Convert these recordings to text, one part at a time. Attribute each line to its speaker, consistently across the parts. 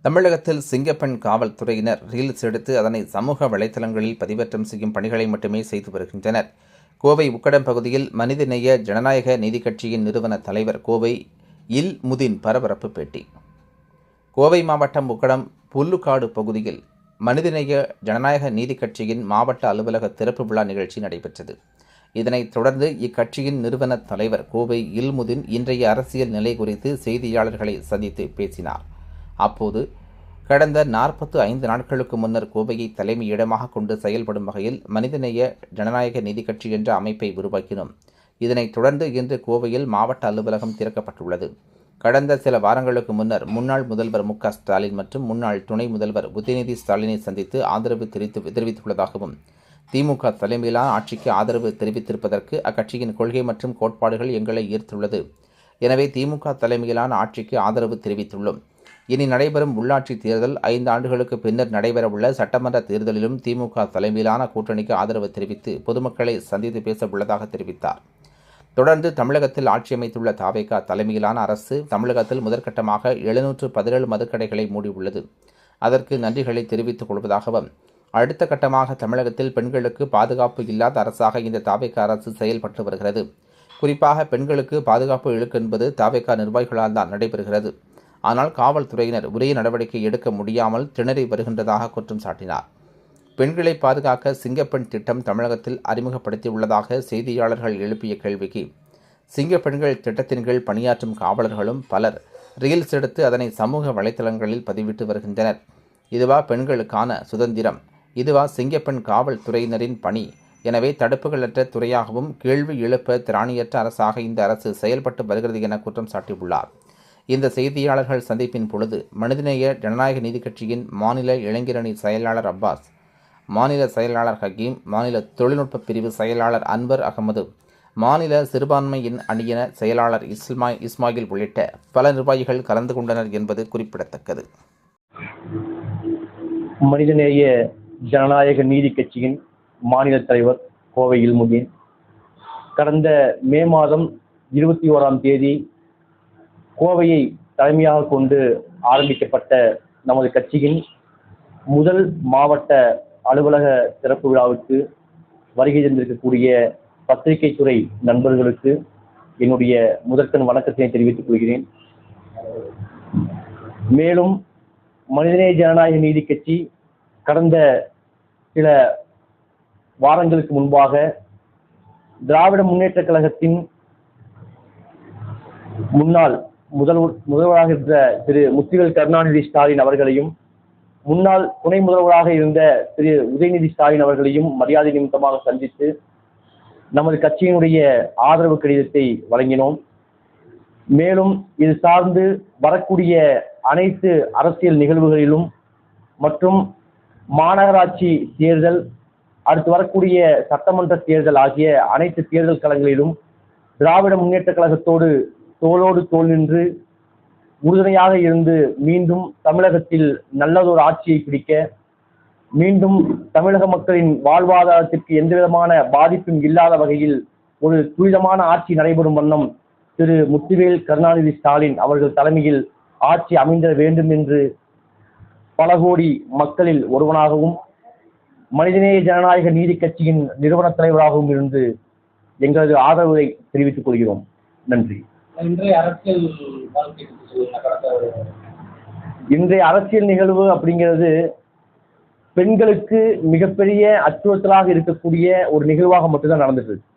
Speaker 1: தமிழகத்தில் சிங்கப்பெண் காவல்துறையினர் ரீல்ஸ் எடுத்து அதனை சமூக வலைதளங்களில் பதிவேற்றம் செய்யும் பணிகளை மட்டுமே செய்து வருகின்றனர். கோவை உக்கடம் பகுதியில் மனிதநேய ஜனநாயக நீதி கட்சியின் நிறுவன தலைவர் கோவை இல் முதின் பரபரப்பு பேட்டி. கோவை மாவட்டம் உக்கடம் புல்லுக்காடு பகுதியில் மனிதநேய ஜனநாயக நீதி கட்சியின் மாவட்ட அலுவலக திறப்பு விழா நிகழ்ச்சி நடைபெற்றது. இதனைத் தொடர்ந்து இக்கட்சியின் நிறுவன தலைவர் கோவை இல்முதின் இன்றைய அரசியல் நிலை குறித்து செய்தியாளர்களை சந்தித்து பேசினார். அப்போது கடந்த 45 நாட்களுக்கு முன்னர் கோவையை தலைமையிடமாக கொண்டு செயல்படும் வகையில் மனிதநேய ஜனநாயக நீதி கட்சி என்ற அமைப்பை உருவாக்கினோம். இதனைத் தொடர்ந்து இன்று கோவையில் மாவட்ட அலுவலகம் திறக்கப்பட்டுள்ளது. கடந்த சில வாரங்களுக்கு முன்னர் முன்னாள் முதல்வர் மு.க. ஸ்டாலின் மற்றும் முன்னாள் துணை முதல்வர் உதயநிதி ஸ்டாலினை சந்தித்து ஆதரவு தெரிவித்துள்ளதாகவும், திமுக தலைமையிலான ஆட்சிக்கு ஆதரவு தெரிவித்திருப்பதற்கு அக்கட்சியின் கொள்கை மற்றும் கோட்பாடுகள் எங்களை ஈர்த்துள்ளது. எனவே திமுக தலைமையிலான ஆட்சிக்கு ஆதரவு தெரிவித்துள்ளோம். இனி நடைபெறும் உள்ளாட்சி தேர்தல், 5 ஆண்டுகளுக்கு பின்னர் நடைபெறவுள்ள சட்டமன்ற தேர்தலிலும் திமுக தலைமையிலான கூட்டணிக்கு ஆதரவு தெரிவித்து பொதுமக்களை சந்தித்து பேச உள்ளதாக தெரிவித்தார். தொடர்ந்து தமிழகத்தில் ஆட்சி அமைத்துள்ள தாவேகா தலைமையிலான அரசு தமிழகத்தில் முதற்கட்டமாக 717 மதுக்கடைகளை மூடியுள்ளது. அதற்கு நன்றிகளை தெரிவித்துக் கொள்வதாகவும், அடுத்த கட்டமாக தமிழகத்தில் பெண்களுக்கு பாதுகாப்பு இல்லாத அரசாக இந்த தாவேகா அரசு செயல்பட்டு வருகிறது. குறிப்பாக பெண்களுக்கு பாதுகாப்பு இழுக்கு என்பது தாவேகா நிர்வாகிகளால் தான் நடைபெறுகிறது. ஆனால் காவல்துறையினர் உரிய நடவடிக்கை எடுக்க முடியாமல் திணறி வருகின்றதாக குற்றம் சாட்டினார். பெண்களை பாதுகாக்க சிங்கப்பெண் திட்டம் தமிழகத்தில் அறிமுகப்படுத்தியுள்ளதாக செய்தியாளர்கள் எழுப்பிய கேள்விக்கு, சிங்கப்பெண்கள் திட்டத்தின் கீழ் பணியாற்றும் காவலர்களும் பலர் ரீல்ஸ் எடுத்து அதனை சமூக வலைதளங்களில் பதிவிட்டு வருகின்றனர். இதுவா பெண்களுக்கான சுதந்திரம்? இதுவா சிங்கப்பெண் காவல்துறையினரின் பணி? எனவே தடுப்புகளற்ற துறையாகவும் கேள்வி எழுப்ப திராணியற்ற அரசாக இந்த அரசு செயல்பட்டு வருகிறது என குற்றம் சாட்டியுள்ளார். இந்த செய்தியாளர்கள் சந்திப்பின் பொழுது மனிதநேய ஜனநாயக நீதி கட்சியின் மாநில இளைஞரணி செயலாளர் அப்பாஸ், மாநில செயலாளர் ஹக்கீம், மாநில தொழில்நுட்ப பிரிவு செயலாளர் அன்வர் அகமது, மாநில சிறுபான்மையின் அணியின செயலாளர் இஸ்மாயில் உள்ளிட்ட பல நிர்வாகிகள் கலந்து கொண்டனர் என்பது குறிப்பிடத்தக்கது.
Speaker 2: மனிதநேய ஜனநாயக நீதி கட்சியின் மாநில தலைவர் கோவை இல்முதீன் கடந்த மே மாதம் 21ஆம் தேதி கோவையை தலைமையாக கொண்டு ஆரம்பிக்கப்பட்ட நமது கட்சியின் முதல் மாவட்ட அலுவலக திறப்பு விழாவுக்கு வருகை தந்திருக்கக்கூடிய பத்திரிகை துறை நண்பர்களுக்கு என்னுடைய முதற்கண் வணக்கத்தினை தெரிவித்துக் கொள்கிறேன். மேலும் மனிதநேய ஜனநாயக நீதி கட்சி கடந்த சில வாரங்களுக்கு முன்பாக திராவிட முன்னேற்ற கழகத்தின் முன்னாள் முதல்வராக இருந்த திரு முத்துவேல் கருணாநிதி ஸ்டாலின் அவர்களையும், முன்னாள் துணை முதல்வராக இருந்த திரு உதயநிதி ஸ்டாலின் அவர்களையும் மரியாதை நிமித்தமாக சந்தித்து நமது கட்சியினுடைய ஆதரவு கடிதத்தை வழங்கினோம். மேலும் இது சார்ந்து வரக்கூடிய அனைத்து அரசியல் நிகழ்வுகளிலும் மற்றும் மாநகராட்சி தேர்தல், அடுத்து வரக்கூடிய சட்டமன்ற தேர்தல் ஆகிய அனைத்து தேர்தல் களங்களிலும் திராவிட முன்னேற்ற கழகத்தோடு தோளோடு தோள் நின்று உறுதுணையாக இருந்து மீண்டும் தமிழகத்தில் நல்லதொரு ஆட்சியை பிடிக்க, மீண்டும் தமிழக மக்களின் வாழ்வாதாரத்திற்கு எந்தவிதமான பாதிப்பும் இல்லாத வகையில் ஒரு துரிதமான ஆட்சி நடைபெறும் வண்ணம் திரு முத்துவேல் கருணாநிதி ஸ்டாலின் அவர்கள் தலைமையில் ஆட்சி அமைந்திட வேண்டும் என்று பல கோடி மக்களில் ஒருவனாகவும் மனிதநேய ஜனநாயக நீதி கட்சியின் நிறுவன தலைவராகவும் இருந்து எங்களது ஆதரவை தெரிவித்துக் கொள்கிறோம். நன்றி. இன்றைய அரசியல் நிகழ்வு அப்படிங்கிறது பெண்களுக்கு மிகப்பெரிய அச்சுறுத்தலாக இருக்கக்கூடிய ஒரு நிகழ்வாக மட்டும்தான் நடந்துட்டு இருக்கு.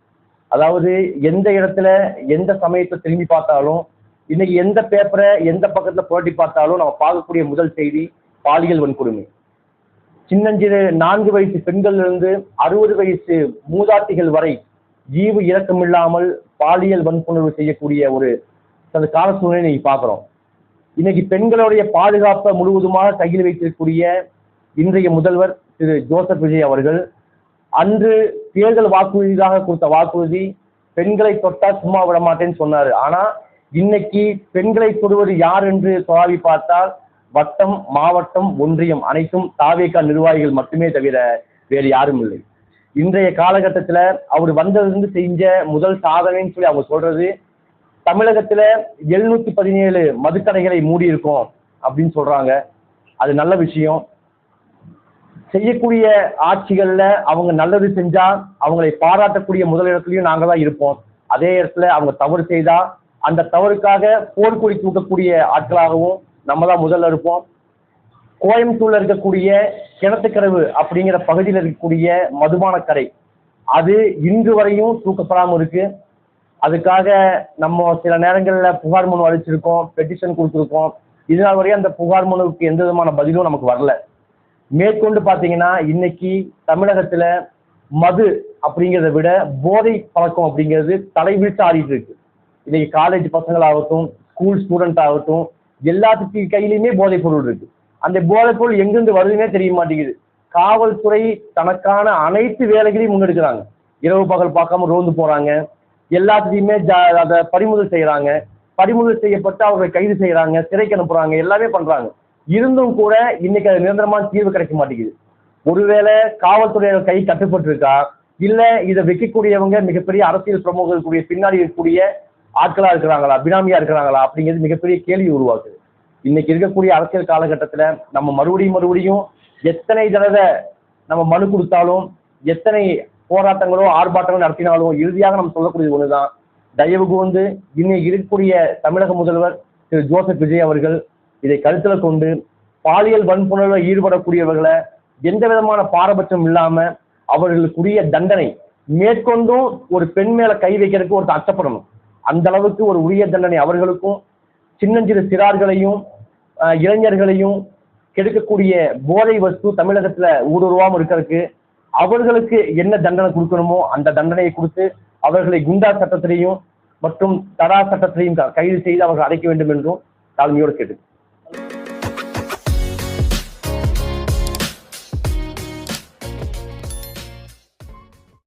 Speaker 2: அதாவது எந்த இடத்துல எந்த சமயத்தை திரும்பி பார்த்தாலும், இன்னைக்கு எந்த பேப்பரை எந்த பக்கத்துல புரட்டி பார்த்தாலும் நம்ம பார்க்கக்கூடிய முதல் செய்தி பாலியல் வன்கொடுமை. சின்னஞ்சிறு 4 வயசு பெண்களிலிருந்து 60 வயசு மூதாட்டிகள் வரை ஈவு இரக்கமில்லாமல் பாலியல் வன்புணர்வு செய்யக்கூடிய ஒரு கால சூழ்நிலை இன்னைக்கு பார்க்கிறோம். இன்னைக்கு பெண்களுடைய பாதுகாப்பை முழுவதுமாக கையில் வைத்திருக்கக்கூடிய இன்றைய முதல்வர் திரு ஜோசப் விஜய் அவர்கள் அன்று தேர்தல் வாக்குறுதியாக கொடுத்த வாக்குறுதி, பெண்களை தொட்டா சும்மா விட மாட்டேன்னு சொன்னாரு. ஆனா இன்னைக்கு பெண்களை தொடுவது யார் என்று சொல்லாவி பார்த்தால் வட்டம், மாவட்டம், ஒன்றியம் அனைத்தும் தாவேகா நிர்வாகிகள் மட்டுமே தவிர வேறு யாரும் இல்லை. இன்றைய காலகட்டத்துல அவர் வந்ததிலிருந்து செஞ்ச முதல் சாதனைன்னு சொல்லி அவங்க சொல்றது, தமிழகத்துல 717 மதுக்கடைகளை மூடி இருக்கோம் அப்படின்னு சொல்றாங்க. அது நல்ல விஷயம். செய்யக்கூடிய ஆட்சிகள்ல அவங்க நல்லது செஞ்சா அவங்களை பாராட்டக்கூடிய முதலிடத்துலயும் நாங்க தான் இருப்போம். அதே இடத்துல அவங்க தவறு செய்தா அந்த தவறுக்காக போர்க்கொடி தூக்கக்கூடிய ஆட்களாகவும் நம்ம தான் முதல்ல இருப்போம். கோயம்புத்தூர்ல இருக்கக்கூடிய கிணத்துக்கடவு அப்படிங்கிற பகுதியில் இருக்கக்கூடிய மதுபான கடை அது இன்று வரையும் தூக்கப்படாமல் இருக்கு. அதுக்காக நம்ம சில நேரங்களில் புகார் மனு அளிச்சிருக்கோம், பெட்டிஷன் கொடுத்துருக்கோம். இதனால் வரையும் அந்த புகார் மனுவுக்கு எந்த விதமான பதிலும் நமக்கு வரல. மேற்கொண்டு பார்த்தீங்கன்னா இன்னைக்கு தமிழகத்துல மது அப்படிங்கிறத விட போதை பழக்கம் அப்படிங்கிறது தலைவிரிச்சு ஆடிட்டு இருக்கு. இன்னைக்கு காலேஜ் பசங்களாகட்டும், ஸ்கூல் ஸ்டூடெண்ட் ஆகட்டும், எல்லாத்துக்கு கையிலையுமே போதைப் பொருள் இருக்கு. அந்த போதைப் பொருள் எங்கிருந்து வருதுன்னே தெரிய மாட்டேங்குது. காவல்துறை தனக்கான அனைத்து வேலைகளையும் முன்னெடுக்கிறாங்க. இரவு பகல் பார்க்காம ரோந்து போறாங்க. எல்லாத்துலையுமே அதை பறிமுதல் செய்யறாங்க. பறிமுதல் செய்யப்பட்டு அவர்களை கைது செய்யறாங்க, சிறைக்கு அனுப்புறாங்க, எல்லாமே பண்றாங்க. இருந்தும் கூட இன்னைக்கு அது நிரந்தரமான தீர்வு கிடைக்க மாட்டேங்குது. ஒருவேளை காவல்துறையோட கை கட்டுப்பட்டு இருக்கா, இல்ல இதை வைக்கக்கூடியவங்க மிகப்பெரிய அரசியல் பிரமுகர்களுடைய பின்னாடி இருக்கக்கூடிய ஆட்களா இருக்கிறாங்களா, பினாமியா இருக்கிறாங்களா அப்படிங்கிறது மிகப்பெரிய கேள்வி உருவாக்குது. இன்னைக்கு இருக்கக்கூடிய அரசியல் காலகட்டத்துல நம்ம மறுபடியும் எத்தனை தடவை நம்ம மனு கொடுத்தாலும், எத்தனை போராட்டங்களோ ஆர்ப்பாட்டங்களோ நடத்தினாலும் இறுதியாக நம்ம சொல்லக்கூடியது ஒண்ணுதான், தயவு கூர்ந்து இன்னைக்கு இருக்கக்கூடிய தமிழக முதல்வர் திரு ஜோசப் விஜய் அவர்கள் இதை கருத்துல கொண்டு பாலியல் வன்புணர்வில் ஈடுபடக்கூடியவர்களை எந்த விதமான பாரபட்சம் இல்லாம அவர்களுக்குரிய தண்டனை மேற்கொண்டும் ஒரு பெண் மேல கை வைக்கிறதுக்கு ஒரு அச்சப்படணும். அந்த அளவுக்கு ஒரு உரிய தண்டனை அவர்களுக்கும், சின்னஞ்சிறு சிறார்களையும் இளைஞர்களையும் கெடுக்கக்கூடிய போதை வஸ்து தமிழகத்துல ஊடுருவாம இருக்கிறதுக்கு அவர்களுக்கு என்ன தண்டனை கொடுக்கணுமோ அந்த தண்டனையை கொடுத்து அவர்களை குண்டா சட்டத்திலையும் மற்றும் தடா சட்டத்திலையும் கைது செய்து அவர்கள் அடைக்க வேண்டும் என்றும் தாழ்மையோடு கேட்டு